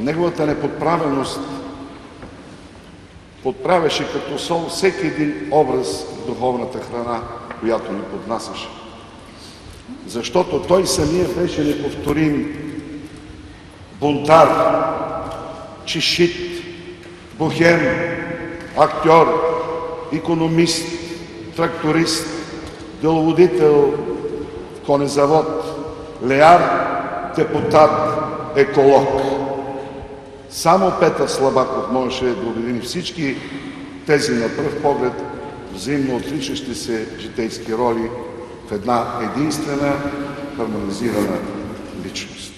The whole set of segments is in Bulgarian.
Неговата неподправеност подправяше като сол всеки един образ духовната храна, която ни поднасяше. Защото той самия беше неповторим бунтар, чешит, бухем, актьор, икономист, тракторист, деловодител в конезавод, леяр, депутат, еколог. Само Петър Слабаков можеше да обедини всички тези на пръв поглед взаимно отричащи се житейски роли в една единствена хармонизирана личност.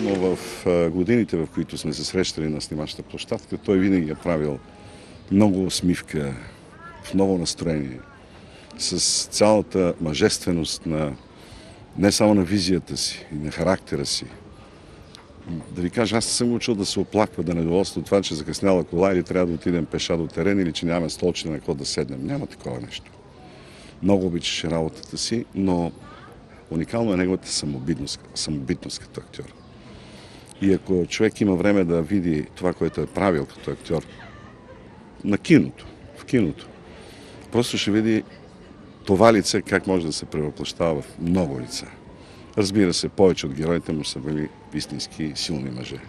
Но в годините, в които сме се срещали на снимачната площадка, той винаги е правил много усмивка, в ново настроение, с цялата мъжественост на не само на визията си и на характера си. Да ви кажа, аз не съм го чул да се оплаква, да недоволства от това, че закъсняла кола или трябва да отидем пеша до терен или че нямаме столчина на какво да седнем. Няма такова нещо. Много обичаше работата си, но уникално е неговата самобитност като актьор. И ако човек има време да види това, което е правил като актьор на киното, в киното, просто ще види това лице как може да се превъплъщава в много лица. Разбира се, повече от героите му са били истински силни мъже.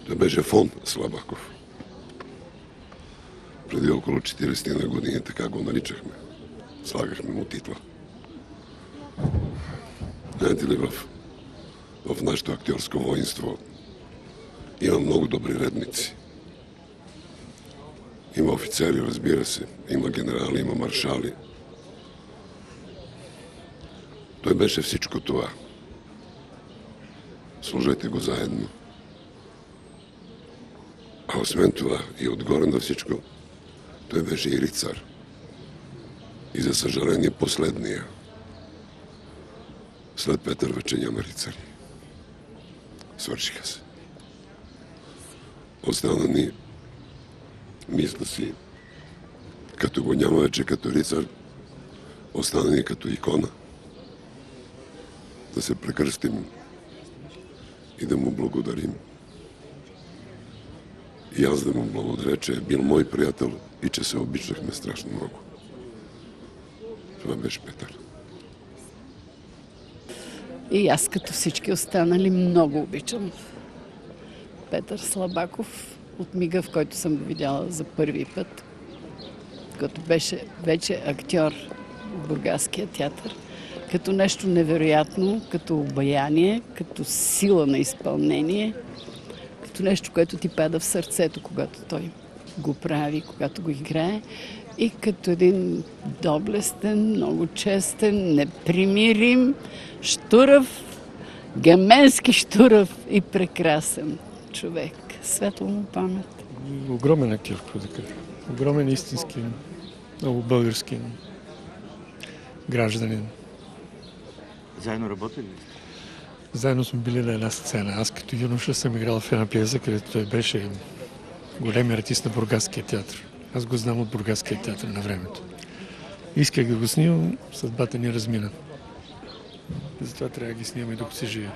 Той беше фон Слабаков. Преди около 40 на години така го наричахме. Слагахме му титла. Знаете ли, в нашето актьорско воинство има много добри редници. Има офицери, разбира се, има генерали, има маршали. Той беше всичко това. Служете го заедно. А освен това и отгоре на всичко, той беше и рицар. И за съжаление последния. След Петър вече няма рицари. Свършиха се. Остана ни, мисля си, като го няма вече като рицар, остана ни като икона. Да се прекръстим и да му благодарим. И аз да му благодаря, че е бил мой приятел и че се обичахме страшно много. Това беше Петър. И аз, като всички останали, много обичам Петър Слабаков от мига, в който съм го видяла за първи път, като беше вече актьор в Бургаския театър, като нещо невероятно, като обаяние, като сила на изпълнение, като нещо, което ти пада в сърцето, когато той го прави, когато го играе, и като един доблестен, много честен, непримирим, щурав, геменски щурав и прекрасен човек. Светла му памет. Огромен актьор, огромен истински, много български гражданин. Заедно работили ли? Заедно сме били на една сцена. Аз като юноша съм играл в една пиеса, където той беше големи артист на Бургаския театър. Аз го знам от Бургаския театър на времето. Исках да го снимам, съдбата ни размина. Затова трябва да ги снимаме докато си живе.